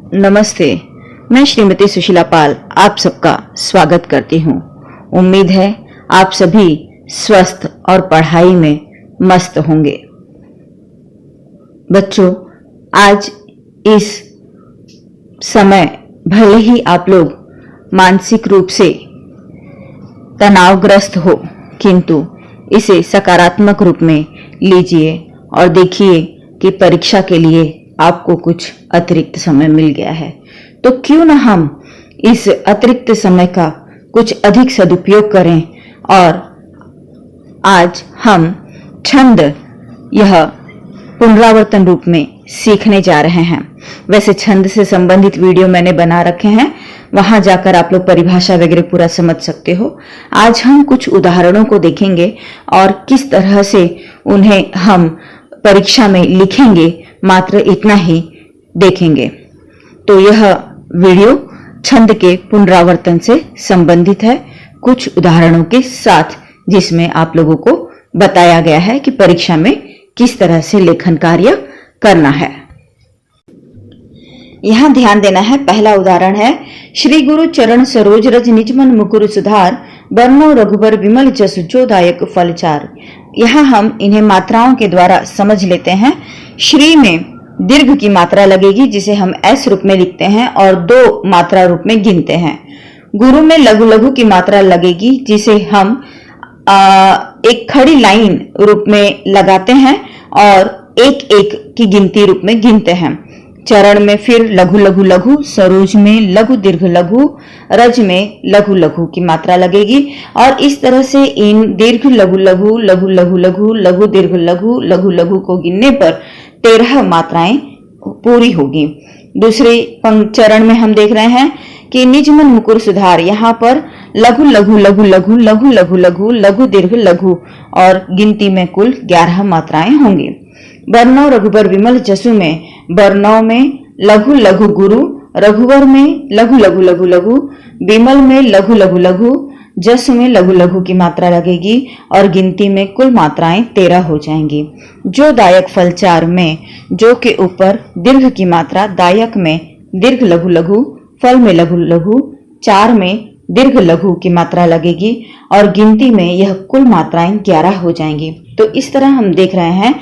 नमस्ते। मैं श्रीमती सुशीला पाल आप सबका स्वागत करती हूँ। उम्मीद है आप सभी स्वस्थ और पढ़ाई में मस्त होंगे। बच्चों, आज इस समय भले ही आप लोग मानसिक रूप से तनावग्रस्त हो, किंतु इसे सकारात्मक रूप में लीजिए और देखिए कि परीक्षा के लिए आपको कुछ अतिरिक्त समय मिल गया है। तो क्यों न हम इस अतिरिक्त समय का कुछ अधिक सदुपयोग करें और आज हम छंद यह पुनरावर्तन रूप में सीखने जा रहे हैं। वैसे छंद से संबंधित वीडियो मैंने बना रखे हैं, वहां जाकर आप लोग परिभाषा वगैरह पूरा समझ सकते हो। आज हम कुछ उदाहरणों को देखेंगे और किस तरह से उन्हें हम परीक्षा में लिखेंगे, मात्र इतना ही देखेंगे। तो यह वीडियो छंद के पुनरावर्तन से संबंधित है, कुछ उदाहरणों के साथ, जिसमें आप लोगों को बताया गया है कि परीक्षा में किस तरह से लेखन कार्य करना है। यहां ध्यान देना है। पहला उदाहरण है, श्री गुरु चरण सरोज रज निज मन मुकुर सुधार, बरनौ रघुबर विमल जसु जो दायक फलचार। यहाँ हम इन्हें मात्राओं के द्वारा समझ लेते हैं। श्री में दीर्घ की मात्रा लगेगी, जिसे हम एस रूप में लिखते हैं और 2 मात्रा रूप में गिनते हैं। गुरु में लघु लघु की मात्रा लगेगी, जिसे हम एक खड़ी लाइन रूप में लगाते हैं और एक एक की गिनती रूप में गिनते हैं। चरण में फिर लघु लघु लघु, सरोज में लघु दीर्घ लघु, रज में लघु लघु की मात्रा लगेगी और इस तरह से इन दीर्घ लघु लघु, लघु लघु लघु, लघु दीर्घ लघु, लघु लघु को गिनने पर 13 मात्राएं पूरी होगी। दूसरे चरण में हम देख रहे हैं कि निज मन मुकुर सुधार, यहाँ पर लघु लघु लघु लघु, लघु लघु लघु, लघु दीर्घ लघु और गिनती में कुल 11 मात्राएं होंगी। बरनौ रघुबर विमल जसु में, बरनौ में लघु लघु गुरु, रघुवर में लघु लघु लघु लघु, विमल में लघु लघु लघु, जसु में लघु लघु की मात्रा लगेगी और गिनती में कुल मात्राएं 13 हो जाएंगी। जो दायक फलचार में, जो के ऊपर दीर्घ की मात्रा, दायक में दीर्घ लघु लघु, फल में लघु लघु, चार में दीर्घ लघु की मात्रा लगेगी और गिनती में यह कुल मात्राएं 11 हो जाएंगी। तो इस तरह हम देख रहे हैं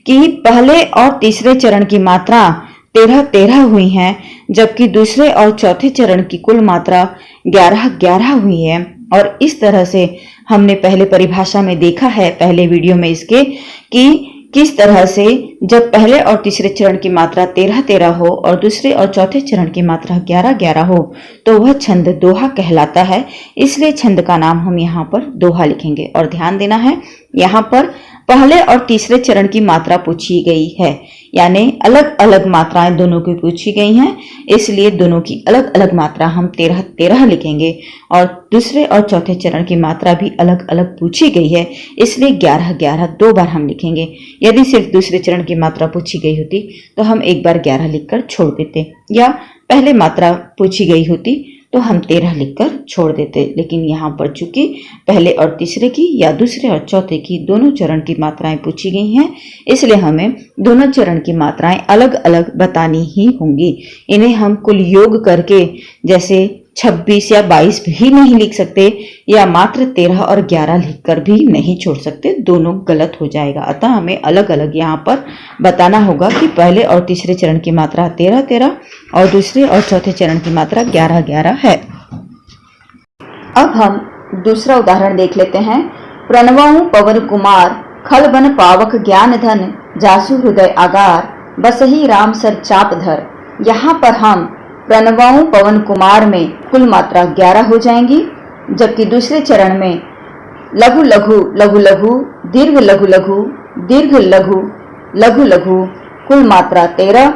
कि पहले और तीसरे चरण की मात्रा 13-13 हुई हैं, जबकि दूसरे और चौथे चरण की कुल मात्रा 11-11 हुई है। और इस तरह से हमने पहले परिभाषा में देखा है, पहले वीडियो में इसके, कि किस तरह से जब पहले और तीसरे चरण की मात्रा 13-13 हो और दूसरे और चौथे चरण की मात्रा 11-11 हो तो वह छंद दोहा कहलाता है। इसलिए छंद का नाम हम यहाँ पर दोहा लिखेंगे। और ध्यान देना है, यहाँ पर पहले और तीसरे चरण की मात्रा पूछी गई है, यानी अलग अलग मात्राएं दोनों की पूछी गई हैं, इसलिए दोनों की अलग अलग मात्रा हम 13-13 लिखेंगे और दूसरे और चौथे चरण की मात्रा भी अलग अलग पूछी गई है, इसलिए 11-11 2 बार हम लिखेंगे। यदि सिर्फ दूसरे चरण की मात्रा पूछी गई होती तो हम एक बार 11 लिखकर छोड़ देते, या पहले मात्रा पूछी गई होती तो हम 13 लिखकर छोड़ देते। लेकिन यहाँ पर चूंकि पहले और तीसरे की या दूसरे और चौथे की दोनों चरण की मात्राएं पूछी गई हैं, इसलिए हमें दोनों चरण की मात्राएं अलग अलग बतानी ही होंगी। इन्हें हम कुल योग करके जैसे 26 या 22 भी नहीं लिख सकते, या मात्र 13 और 11 लिखकर भी नहीं छोड़ सकते, दोनों गलत हो जाएगा। अतः हमें अलग अलग यहाँ पर बताना होगा कि पहले और तीसरे चरण की मात्रा 13-13 और दूसरे और चौथे चरण की मात्रा 11-11 है। अब हम दूसरा उदाहरण देख लेते हैं। प्रणवऊ पवन कुमार, खल बन पावक ज्ञान धन, जासु हृदय आगार, बसही राम सर चाप धर। यहाँ पर हम प्रणवऊ पवन कुमार में कुल मात्रा 11 हो जाएंगी, जबकि दूसरे चरण में लघु लघु लघु लघु, दीर्घ लघु लघु, दीर्घ लघु लघु लघु, कुल मात्रा 13।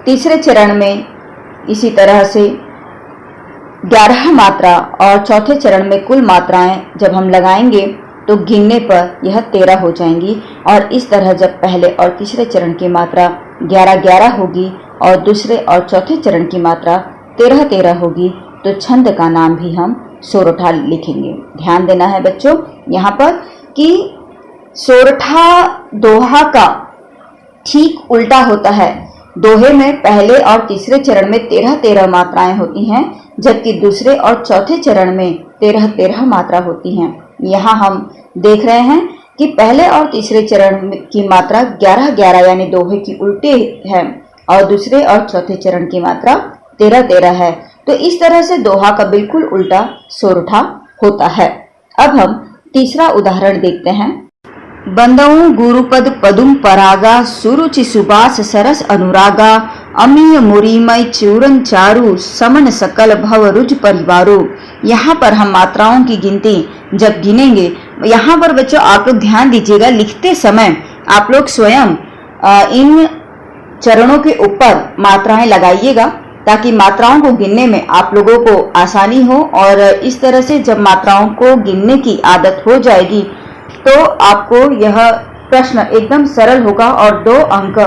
तीसरे चरण में इसी तरह से 11 मात्रा और चौथे चरण में कुल मात्राएं जब हम लगाएंगे तो गिनने पर यह 13 हो जाएंगी। और इस तरह जब पहले और तीसरे चरण की मात्रा 11-11 होगी और दूसरे और चौथे चरण की मात्रा 13-13 होगी तो छंद का नाम भी हम सोरठा लिखेंगे। ध्यान देना है बच्चों यहाँ पर कि सोरठा दोहा का ठीक उल्टा होता है। दोहे में पहले और तीसरे चरण में 13-13 मात्राएं होती हैं, जबकि दूसरे और चौथे चरण में 13-13 मात्रा होती हैं। यहाँ हम देख रहे हैं कि पहले और तीसरे चरण की मात्रा 11-11 यानी दोहे की उल्टी है और दूसरे और चौथे चरण की मात्रा 13-13 है। तो इस तरह से दोहा का बिल्कुल उल्टा सोरठा होता है। अब हम तीसरा उदाहरण देखते हैं। बंदऊ गुरुपद पदुम परागा सुरुचि सुबास सरस अनुरागा अमीय मुरीमय चूरन चारु समन सकल भव रुज परिवारो। यहाँ पर हम मात्राओं की गिनती जब गिनेंगे, यहाँ पर बच्चों आप लोग ध्यान दीजिएगा, लिखते समय आप लोग स्वयं इन चरणों के ऊपर मात्राएं लगाइएगा ताकि मात्राओं को गिनने में आप लोगों को आसानी हो। और इस तरह से जब मात्राओं को गिनने की आदत हो जाएगी तो आपको यह प्रश्न एकदम सरल होगा और 2 अंक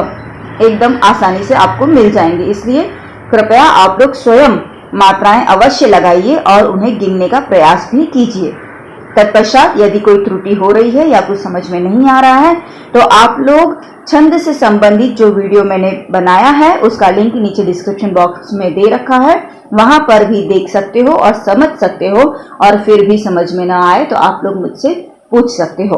एकदम आसानी से आपको मिल जाएंगे। इसलिए कृपया आप लोग स्वयं मात्राएं अवश्य लगाइए और उन्हें गिनने का प्रयास भी कीजिए। तत्पश्चात यदि कोई त्रुटि हो रही है या कुछ समझ में नहीं आ रहा है तो आप लोग छंद से संबंधित जो वीडियो मैंने बनाया है उसका लिंक नीचे डिस्क्रिप्शन बॉक्स में दे रखा है, वहां पर भी देख सकते हो और समझ सकते हो। और फिर भी समझ में ना आए तो आप लोग मुझसे पूछ सकते हो।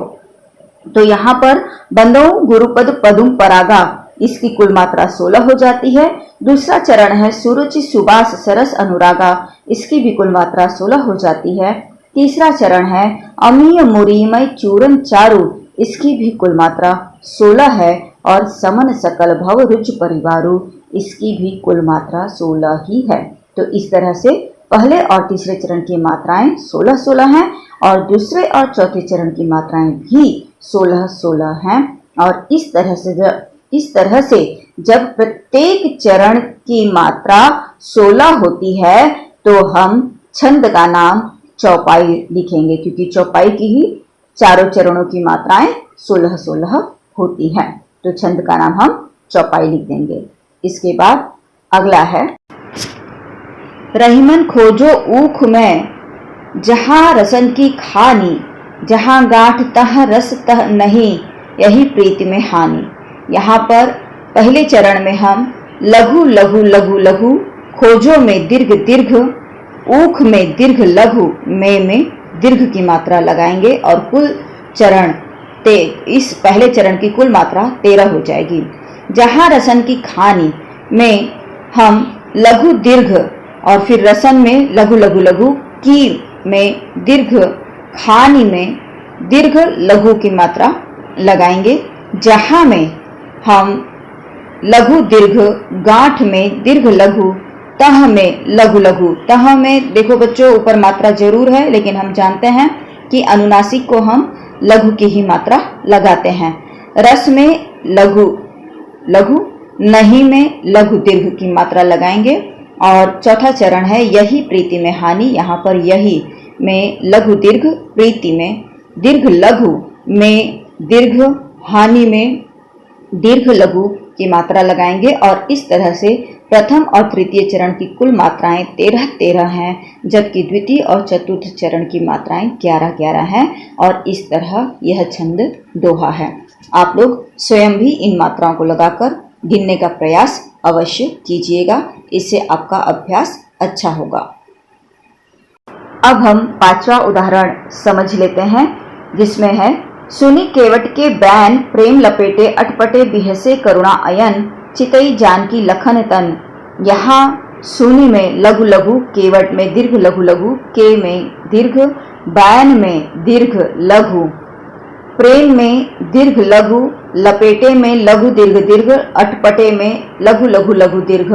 तो यहाँ पर बंदऊ गुरुपद पदुम परागा, इसकी कुल मात्रा 16 हो जाती है। दूसरा चरण है सुरुचि सुबास सरस अनुरागा, इसकी भी कुल मात्रा 16 हो जाती है। तीसरा चरण है अमीय मुरीमय चूरन चारु, इसकी भी कुल मात्रा 16 है। और समन सकल भव रुच परिवारु, इसकी भी कुल मात्रा 16 ही है। तो इस तरह से पहले और तीसरे चरण की मात्राएं 16-16 हैं और दूसरे और चौथे चरण की मात्राएं भी 16-16 हैं। और इस तरह से जब प्रत्येक चरण की मात्रा 16 होती है तो हम छंद का नाम चौपाई लिखेंगे, क्योंकि चौपाई की ही चारों चरणों की मात्राएं 16-16 होती हैं। तो छंद का नाम हम चौपाई लिख देंगे। इसके बाद अगला है रहीमन खोजो ऊख में जहाँ रसन की खानी, जहाँ गांठ तह रस तह नहीं, यही प्रीति में हानि। यहाँ पर पहले चरण में हम लघु लघु लघु लघु, खोजो में दीर्घ दीर्घ, ऊख में दीर्घ लघु, में दीर्घ की मात्रा लगाएंगे और कुल चरण इस पहले चरण की कुल मात्रा 13 हो जाएगी। जहाँ रसन की खानी में हम लघु दीर्घ और फिर रसन में लघु लघु लघु, की में दीर्घ, खानी में दीर्घ लघु की मात्रा लगाएंगे। जहाँ में हम लघु दीर्घ, गांठ में दीर्घ लघु, तह में लघु लघु। तह में देखो बच्चों ऊपर मात्रा जरूर है, लेकिन हम जानते हैं कि अनुनासिक को हम लघु की ही मात्रा लगाते हैं। रस में लघु लघु, नहीं में लघु दीर्घ की मात्रा लगाएंगे। और चौथा चरण है यही प्रीति में हानि, यहाँ पर यही में लघु दीर्घ, प्रीति में दीर्घ लघु, में दीर्घ, हानि में दीर्घ लघु की मात्रा लगाएंगे। और इस तरह से प्रथम और तृतीय चरण की कुल मात्राएं 13-13 हैं, जबकि द्वितीय और चतुर्थ चरण की मात्राएं 11-11 हैं। और इस तरह यह छंद दोहा है। आप लोग स्वयं भी इन मात्राओं को लगाकर गिनने का प्रयास अवश्य कीजिएगा, इससे आपका अभ्यास अच्छा होगा। अब हम 5वां उदाहरण समझ लेते हैं, जिसमें है सुनी केवट के बैन, प्रेम लपेटे अटपटे बिहसे करुणा अयन, चितई जानकी लखन तन। यहाँ सुनी में लघु लघु, केवट में दीर्घ लघु लघु, के में दीर्घ, बैन में दीर्घ लघु, प्रेम में दीर्घ लघु, लपेटे में लघु दीर्घ दीर्घ, अटपटे में लघु लघु लघु दीर्घ,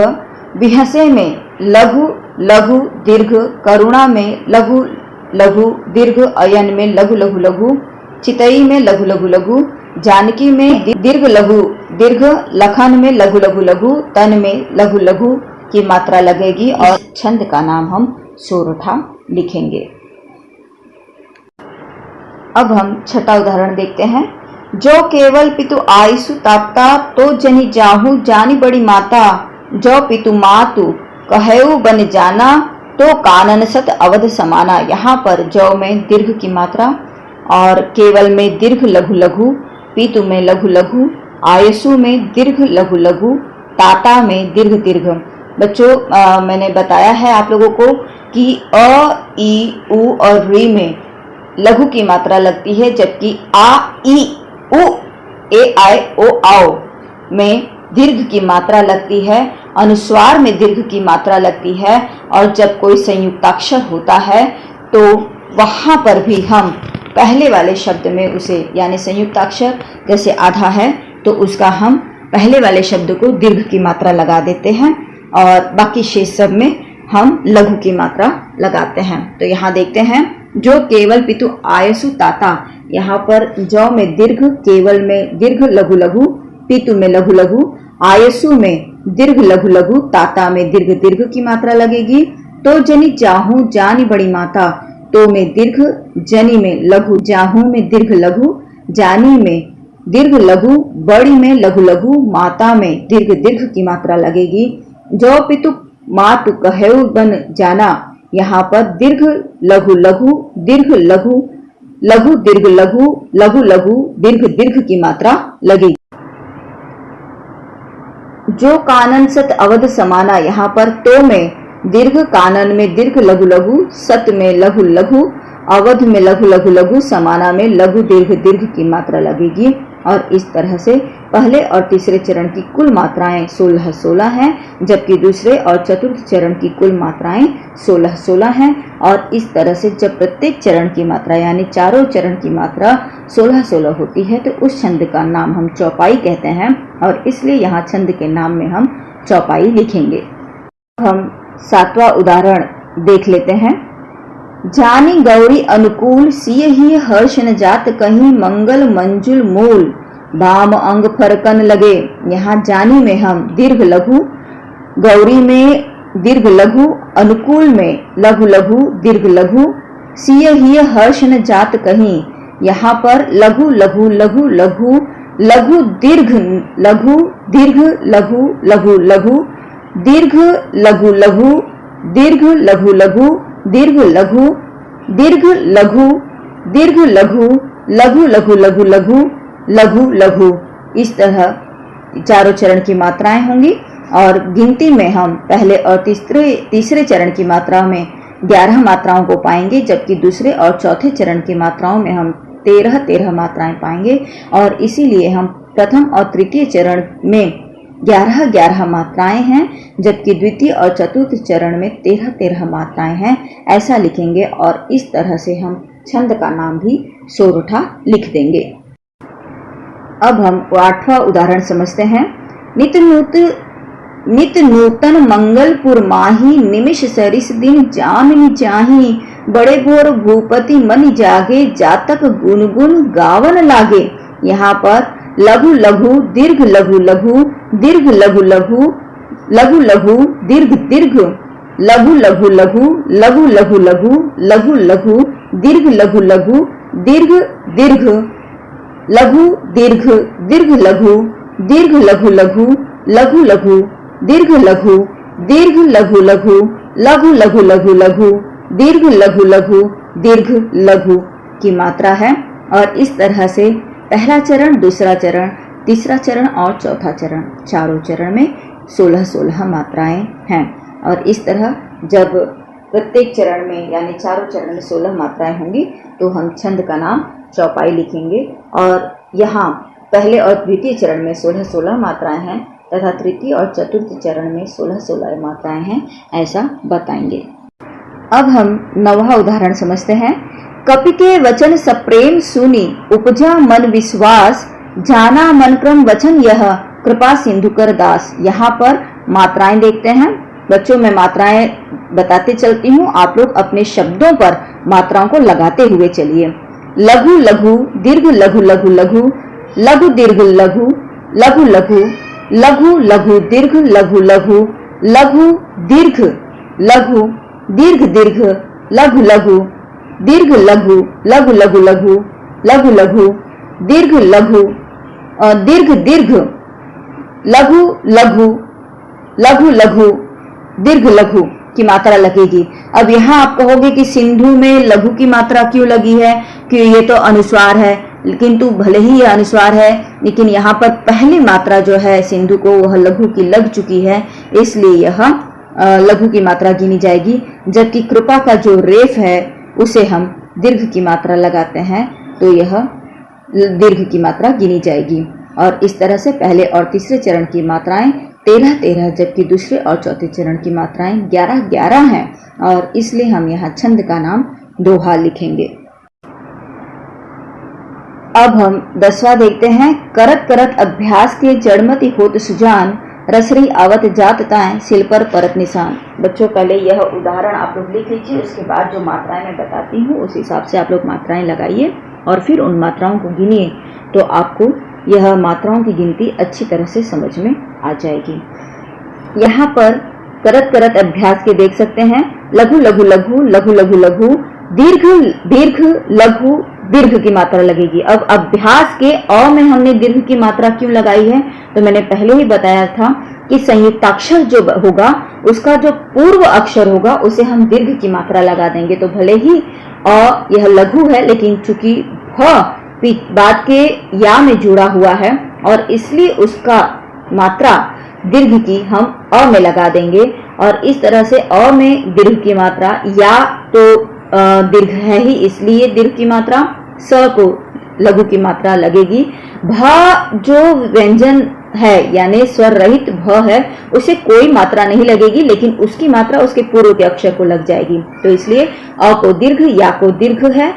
बिहसे में लघु लघु दीर्घ, करुणा में लघु लघु दीर्घ, अयन में लघु लघु लघु, चितई में लघु लघु लघु, जानकी में दीर्घ लघु दीर्घ, लखन में लघु लघु लघु, तन में लघु लघु की मात्रा लगेगी। और छंद का नाम हम सोरठा लिखेंगे। अब हम 6वां उदाहरण देखते हैं। जो केवल पितु आयसु ताप्ता, तो जनि जाहु जानी बड़ी माता, जो पितु मातु कहेउ बन जाना, तो कानन सत अवध समाना। यहाँ पर जौ में दीर्घ की मात्रा और केवल में दीर्घ लघु लघु, पितु में लघु लघु, आयसु में दीर्घ लघु लघु, ताता में दीर्घ दीर्घ। बच्चों मैंने बताया है आप लोगों को कि अ, ई, उ और री में लघु की मात्रा लगती है, जबकि आ, ई, उ, ए, आए, ओ, आओ में दीर्घ की मात्रा लगती है, अनुस्वार में दीर्घ की मात्रा लगती है। और जब कोई संयुक्ताक्षर होता है तो वहां पर भी हम पहले वाले शब्द में उसे, यानी संयुक्ताक्षर जैसे आधा है तो उसका हम पहले वाले शब्द को दीर्घ की मात्रा लगा देते हैं और बाकी शेष सब में हम लघु की मात्रा लगाते हैं। तो यहाँ देखते हैं, जो केवल पितु आयसु ताता, यहाँ पर जौ में दीर्घ, केवल में दीर्घ लघु लघु, पितु में लघु लघु, आयसु में दीर्घ लघु लघु, ताता में दीर्घ दीर्घ की मात्रा लगेगी। तो जनी जाहू जानी बड़ी माता, तो में दीर्घ, जनी में लघु, जाहू में दीर्घ लघु, जानी में दीर्घ लघु, बड़ी में लघु लघु, माता में दीर्घ दीर्घ की मात्रा लगेगी। जो पितु मातु कहेउ बन जाना, यहाँ पर दीर्घ लघु लघु, दीर्घ लघु, लघु दीर्घ लघु, लघु लघु, दीर्घ दीर्घ की मात्रा लगेगी। जो कानन सत अवध समाना, यहाँ पर तो में दीर्घ, कानन में दीर्घ लघु लघु, सत में लघु लघु, अवध में लघु लघु लघु, समाना में लघु दीर्घ दीर्घ की मात्रा लगेगी। और इस तरह से पहले और तीसरे चरण की कुल मात्राएं 16-16 हैं, जबकि दूसरे और चतुर्थ चरण की कुल मात्राएं 16-16 हैं। और इस तरह से जब प्रत्येक चरण की मात्रा यानी चारों चरण की मात्रा 16-16 होती है तो उस छंद का नाम हम चौपाई कहते हैं, और इसलिए यहाँ छंद के नाम में हम चौपाई लिखेंगे। हम 7वां उदाहरण देख लेते हैं। जानी गौरी अनुकूल, सिय ही हर्ष न जात कहीं, मंगल मंजुल मूल, बाम अंग फरकन लगे। यहाँ जानी में हम दीर्घ लघु, गौरी में दीर्घ लघु, अनुकूल में लघु लघु, दीर्घ लघु, सिय ही हर्ष न जात कहीं, यहाँ पर लघु लघु लघु लघु, लघु दीर्घ लघु, दीर्घ लघु लघु लघु, दीर्घ लघु लघु, दीर्घ लघु लघु, दीर्घ लघु, दीर्घ लघु, दीर्घ लघु, लघु लघु लघु लघु, लघु लघु। इस तरह चारों चरण की मात्राएं होंगी। और गिनती में हम पहले और तीसरे चरण की मात्रा में 11 मात्राओं को पाएंगे, जबकि दूसरे और चौथे चरण की मात्राओं में हम 13-13 मात्राएं पाएंगे। और इसीलिए हम प्रथम और तृतीय चरण में 11-11 मात्राएं हैं, जबकि द्वितीय और चतुर्थ चरण में 13-13 मात्राएं हैं, ऐसा लिखेंगे। और इस तरह से हम छंद का नाम भी सोरठा लिख देंगे। अब हम 8वां उदाहरण समझते हैं। नित नूतन मंगलपुर माही, निमिष सरिस दिन जामिनी चाही, बड़े भोर भूपति मन जागे, जातक गुनगुन गावन लागे। यहाँ पर लघु लघु, दीर्घ लघु लघु, दीर्घ लघु लघु, लघु लघु, दीर्घ दीर्घ, लघु लघु लघु, लघु लघु लघु, लघु लघु, दीर्घ लघु लघु, दीर्घ दीर्घ, लघु दीर्घ, दीर्घ लघु, दीर्घ लघु लघु, लघु लघु, दीर्घ लघु, दीर्घ लघु लघु, लघु लघु लघु लघु, दीर्घ लघु लघु, दीर्घ लघु की मात्रा है। और इस तरह से पहला चरण, दूसरा चरण, तीसरा चरण और चौथा चरण, चारों चरण में 16-16 मात्राएं हैं। और इस तरह जब प्रत्येक चरण में यानी चारों चरण में 16 मात्राएं होंगी तो हम छंद का नाम चौपाई लिखेंगे। और यहाँ पहले और द्वितीय चरण में 16-16 मात्राएं हैं तथा तृतीय और चतुर्थ चरण में 16-16 मात्राएं हैं, ऐसा बताएंगे। अब हम 9वां उदाहरण समझते हैं। कपि के वचन सप्रेम सुनी, उपजा मन विश्वास, जाना मन क्रम वचन यह, कृपा सिंधु कर दास। यहाँ पर मात्राएं देखते हैं। बच्चों मैं मात्राएं बताते चलती हूँ, आप लोग अपने शब्दों पर मात्राओं को लगाते हुए चलिए। लघु लघु, दीर्घ लघु लघु लघु, लघु दीर्घ लघु, लघु लघु, लघु लघु, दीर्घ लघु लघु, लघु दीर्घ लघु, दीर्घ दीर्घ, लघु लघु, दीर्घ लघु, लघु लघु लघु, लघु लघु, दीर्घ लघु, दीर्घ दीर्घ, लघु लघु, लघु लघु, दीर्घ लघु की मात्रा लगेगी। अब यहाँ आप कहोगे कि सिंधु में लघु की मात्रा क्यों लगी है, कि ये तो अनुस्वार है। किंतु भले ही यह अनुस्वार है, लेकिन यहाँ पर पहली मात्रा जो है सिंधु को वह लघु की लग चुकी है, इसलिए यह लघु की मात्रा गिनी जाएगी। जबकि कृपा का जो रेफ है उसे हम दीर्घ की मात्रा लगाते हैं, तो यह दीर्घ की मात्रा गिनी जाएगी। और इस तरह से पहले और तीसरे चरण की मात्राएं 13-13, जबकि दूसरे और चौथे चरण की मात्राएं 11-11 हैं, और इसलिए हम यहाँ छंद का नाम दोहा लिखेंगे। अब हम 10वां देखते हैं। करत करत अभ्यास के जड़मति होत सुजान, रसरी आवत जात ताएं सिल पर परत निशान। बच्चों पहले यह उदाहरण आप लोग लिख लीजिए, उसके बाद जो मात्राएं मैं बताती हूँ उस हिसाब से आप लोग मात्राएं लगाइए और फिर उन मात्राओं को गिनिए, तो आपको यह मात्राओं की गिनती अच्छी तरह से समझ में आ जाएगी। यहाँ पर करत करत अभ्यास के देख सकते हैं, लघु लघु लघु लघु लघु लघु, दीर्घ दीर्घ लघु दीर्घ की मात्रा लगेगी। अब अभ्यास के अ में हमने दीर्घ की मात्रा क्यों लगाई है, तो मैंने पहले ही बताया था कि संयुक्ताक्षर जो होगा उसका जो पूर्व अक्षर होगा उसे हम दीर्घ की मात्रा लगा देंगे। तो भले ही अ यह लघु है, लेकिन चूंकि भ बाद के या में जुड़ा हुआ है और इसलिए उसका मात्रा दीर्घ की हम अ में लगा देंगे। और इस तरह से अ में दीर्घ की मात्रा, या तो दीर्घ है ही इसलिए दीर्घ की मात्रा, स को लघु की मात्रा लगेगी। भ जो व्यंजन है यानी स्वर रहित भ है, उसे कोई मात्रा नहीं लगेगी, लेकिन उसकी मात्रा उसके पूर्व के अक्षर को लग जाएगी। तो इसलिए अ को दीर्घ, या को दीर्घ है,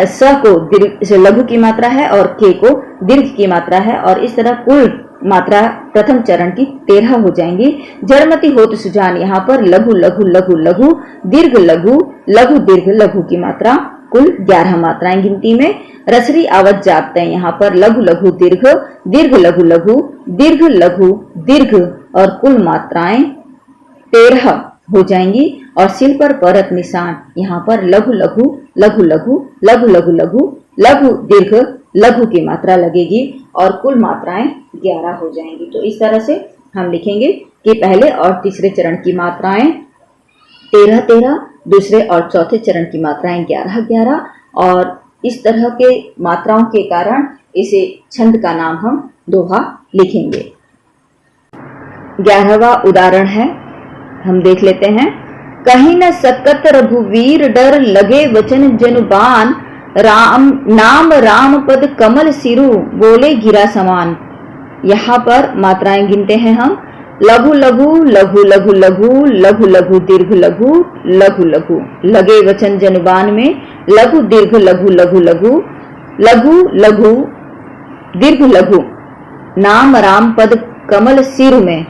स को दीर्घ लघु की मात्रा है और के को दीर्घ की मात्रा है। और इस तरह कुल मात्रा प्रथम चरण की 13 हो जाएंगी। जड़मति होत सुजान, यहाँ पर लघु लघु लघु लघु, दीर्घ लघु लघु दीर्घ लघु की मात्रा, कुल 11 मात्राएं गिनती में। रसरी आवत जात हैं, यहाँ पर लघु लघु दीर्घ, दीर्घ लघु लघु, दीर्घ लघु दीर्घ, और कुल मात्राएं 13 हो जाएंगी। और सिल पर परत निशान, यहाँ पर लघु लघु लघु लघु लघु लघु लघु लघु दीर्घ लघु की मात्रा लगेगी और कुल मात्राएं 11 हो जाएंगी। तो इस तरह से हम लिखेंगे कि पहले और तीसरे चरण की मात्राएं 13-13, दूसरे और चौथे चरण की मात्राएं 11-11, और इस तरह के मात्राओं के कारण इसे छंद का नाम हम दोहा लिखेंगे। 11वां उदाहरण है, हम देख लेते हैं। कहीं न सकत रघुवीर डर, लगे वचन जनुबान, राम नाम राम पद कमल सिरु, बोले गिरा समान। यहाँ पर मात्राएं गिनते हैं हम। लघु लघु लघु लघु लघु लघु लघु दीर्घ लघु लघु लघु, लगे वचन जनुबान में लघु दीर्घ लघु लघु लघु लघु लघु दीर्घ लघु, नाम राम पद कमल सिर में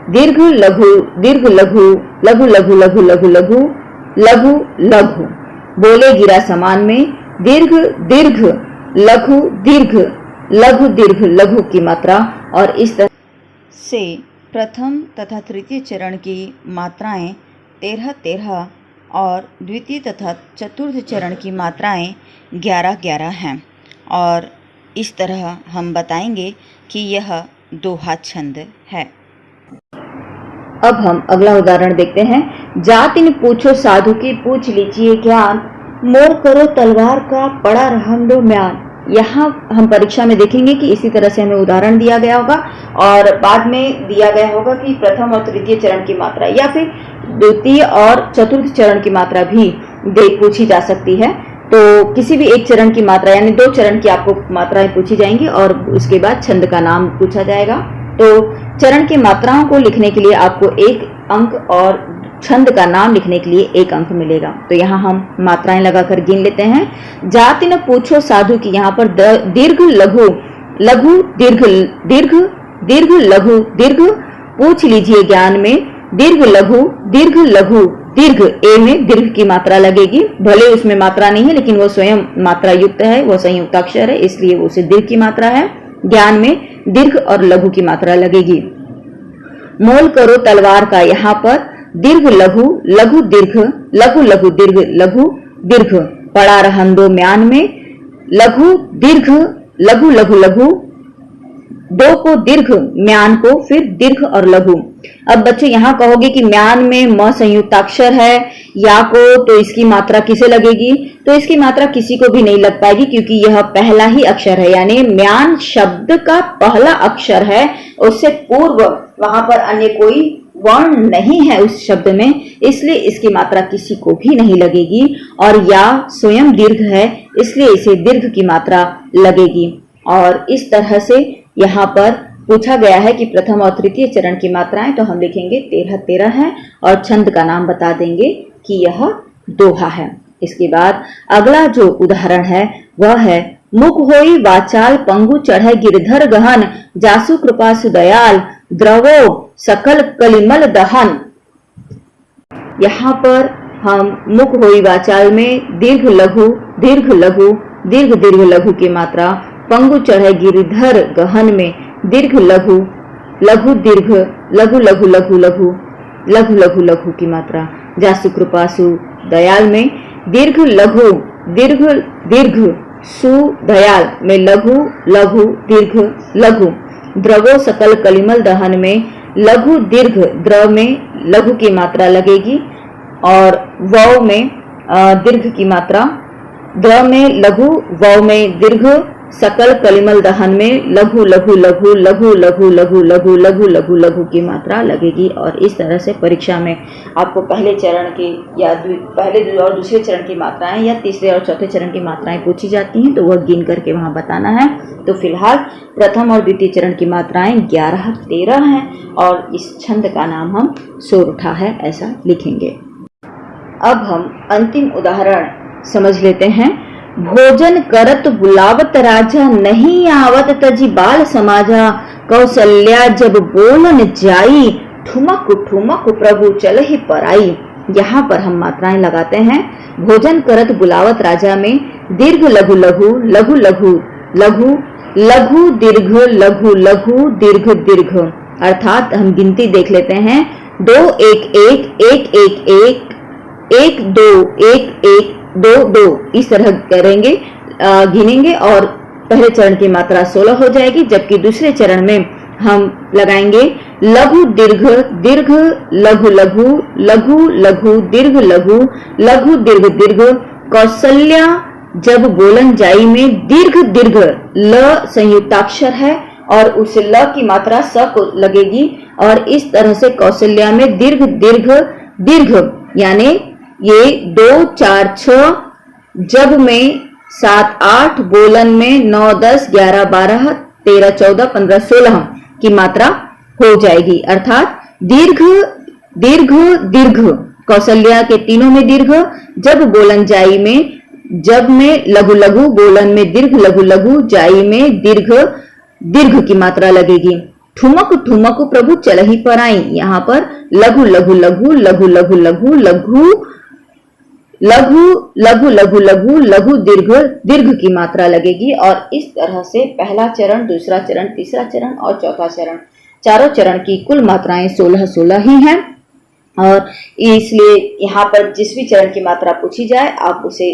दीर्घ लघु दीर्घ लघु लघु लघु लघु लघु लघु लघु लघु, बोले गिरा समान में दीर्घ दीर्घ लघु दीर्घ लघु दीर्घ लघु की मात्रा। और इस तरह से प्रथम तथा तृतीय चरण की मात्राएं 13-13 और द्वितीय तथा चतुर्थ चरण की मात्राएं 11-11 हैं। और इस तरह हम बताएंगे कि यह दोहा छंद है। अब हम अगला उदाहरण देखते हैं। जातिन पूछो साधु की, पूछ लीजिए ज्ञान, मोर करो तलवार का, पड़ा रहम दो म्यान। यहाँ हम परीक्षा में देखेंगे कि इसी तरह से हमें उदाहरण दिया गया होगा और बाद में दिया गया होगा कि प्रथम और तृतीय चरण की मात्रा या फिर द्वितीय और चतुर्थ चरण की मात्रा भी पूछी जा सकती है। तो किसी भी एक चरण की मात्रा यानी 2 चरण की आपको मात्राएं पूछी जाएंगी और उसके बाद छंद का नाम पूछा जाएगा। तो चरण की मात्राओं को लिखने के लिए आपको 1 अंक और छंद का नाम लिखने के लिए 1 अंक मिलेगा। तो यहाँ हम मात्राएं लगाकर गिन लेते हैं। जाति न पूछो साधु की, यहाँ पर दीर्घ लघु लघु दीर्घ दीर्घ दीर्घ लघु दीर्घ, पूछ लीजिए ज्ञान में दीर्घ लघु दीर्घ, ए में दीर्घ की मात्रा लगेगी। भले उसमें मात्रा नहीं है लेकिन वो स्वयं मात्रा युक्त है, वो संयुक्ताक्षर है, इसलिए वो उसे दीर्घ की मात्रा है। ज्ञान में दीर्घ और लघु की मात्रा लगेगी। मोल करो तलवार का, यहाँ पर दीर्घ लघु लघु दीर्घ लघु लघु दीर्घ लघु दीर्घ, पड़ा रहन दो म्यान में लघु दीर्घ लघु लघु लघु दो को दीर्घ, म्यान को फिर दीर्घ और लघु। अब बच्चों यहाँ कहोगे कि म्यान में म संयुक्ताक्षर है, या को, तो इसकी मात्रा किसे लगेगी? तो इसकी मात्रा किसी को भी नहीं लग पाएगी, क्योंकि यह पहला ही अक्षर है, यानी म्यान शब्द का पहला अक्षर है, उससे पूर्व वहां पर अन्य कोई वर्ण नहीं है उस शब्द में, इसलिए इसकी मात्रा किसी को भी नहीं लगेगी। और या स्वयं दीर्घ है, इसलिए इसे दीर्घ की मात्रा लगेगी। और इस तरह से यहाँ पर पूछा गया है कि प्रथम और तृतीय चरण की मात्राएं, तो हम लिखेंगे 13-13 है, और छंद का नाम बता देंगे कि यह दोहा है। इसके बाद अगला जो उदाहरण है वह है, मुख होई वाचाल पंगु चढ़े गिरधर गहन, जासु कृपा सुदयाल द्रवो सकल कलिमल दहन। यहाँ पर हम मुख होई वाचाल में दीर्घ लघु दीर्घ लघु दीर्घ दीर्घ लघु की मात्रा, पंगु चढ़े गिरिधर गहन में दीर्घ लघु लघु दीर्घ लघु लघु लघु लघु लघु लघु लघु की मात्रा, जासु कृपासु दयाल में दीर्घ लघु दीर्घ दीर्घ सु दयाल में लघु लघु दीर्घ लघु, द्रवो सकल कलिमल दहन में लघु दीर्घ द्रव में लघु की मात्रा लगेगी, और वौ में दीर्घ की मात्रा, द्रव में लघु वौ में दीर्घ, सकल कलिमल दहन में लघु लघु लघु लघु लघु लघु लघु लघु लघु लघु की मात्रा लगेगी। और इस तरह से परीक्षा में आपको पहले चरण की या पहले और दूसरे चरण की मात्राएं या तीसरे और चौथे चरण की मात्राएं पूछी जाती हैं, तो वह गिन करके वहां बताना है। तो फिलहाल प्रथम और द्वितीय चरण की मात्राएं 11-13 हैं, और इस छंद का नाम हम सोरठा है ऐसा लिखेंगे। अब हम अंतिम उदाहरण समझ लेते हैं। भोजन करत बुलावत राजा, नहीं आवत तजी बाल समाजा, कौशल्या जब बोलन जाई, ठुमक ठुमक प्रभु चल ही पराई। यहाँ पर हम मात्राएं लगाते हैं। भोजन करत बुलावत राजा में दीर्घ लघु लघु लघु लघु लघु लघु दीर्घ लघु लघु दीर्घ दीर्घ, अर्थात हम गिनती देख लेते हैं। 2 1 1 1 1 1 1 2 1 1 2 2 इस तरह करेंगे, गिनेंगे, और पहले चरण की मात्रा 16 हो जाएगी, जबकि दूसरे चरण में हम लगाएंगे लघु दीर्घ दीर्घ लघु लघु लघु लघु दीर्घ लघु लघु दीर्घ दीर्घ, कौशल्या जब बोलन जाई में दीर्घ दीर्घ ल संयुक्ताक्षर है, और उस ल की मात्रा स को लगेगी, और इस तरह से कौशल्या में दीर्घ दीर्घ दीर्घ, यानी ये 2 4 6, जब में 7 8, बोलन में 9 10 11 12 13 14 15 16 की मात्रा हो जाएगी। अर्थात दीर्घ दीर्घ दीर्घ, कौशल्या के तीनों में दीर्घ, जब बोलन जाई में, जब में लघु लघु, बोलन में दीर्घ लघु लघु, जाई में दीर्घ दीर्घ की मात्रा लगेगी। ठुमक ठुमक प्रभु चल ही पराई, यहाँ पर लघु लघु लघु लघु लघु लघु लघु लघु लघु लघु लघु लघु दीर्घ दीर्घ की मात्रा लगेगी। और इस तरह से पहला चरण, दूसरा चरण, तीसरा चरण और चौथा चरण, चारों चरण की कुल मात्राएं 16-16 ही हैं, और इसलिए यहाँ पर जिस भी चरण की मात्रा पूछी जाए आप उसे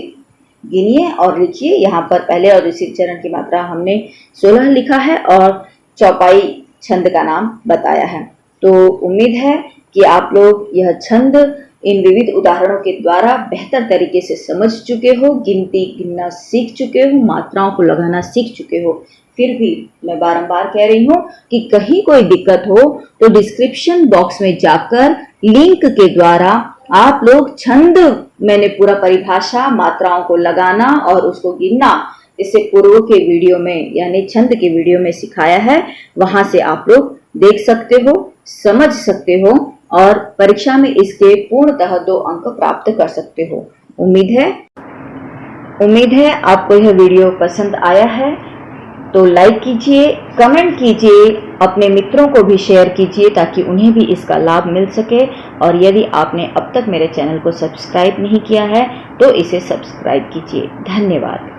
गिनिए और लिखिए। यहाँ पर पहले और दूसरे चरण की मात्रा हमने 16 लिखा है, और चौपाई छंद का नाम बताया है। तो उम्मीद है कि आप लोग यह छंद इन विविध उदाहरणों के द्वारा बेहतर तरीके से समझ चुके हो, गिनती गिनना सीख चुके हो, मात्राओं को लगाना सीख चुके हो। फिर भी मैं बारंबार कह रही हूँ कि कहीं कोई दिक्कत हो तो डिस्क्रिप्शन बॉक्स में जाकर लिंक के द्वारा आप लोग छंद, मैंने पूरा परिभाषा, मात्राओं को लगाना और उसको गिनना इससे पूर्व के वीडियो में यानी छंद के वीडियो में सिखाया है, वहां से आप लोग देख सकते हो, समझ सकते हो और परीक्षा में इसके पूर्णतः 2 अंक प्राप्त कर सकते हो। उम्मीद है आपको यह वीडियो पसंद आया है, तो लाइक कीजिए, कमेंट कीजिए, अपने मित्रों को भी शेयर कीजिए ताकि उन्हें भी इसका लाभ मिल सके। और यदि आपने अब तक मेरे चैनल को सब्सक्राइब नहीं किया है तो इसे सब्सक्राइब कीजिए। धन्यवाद।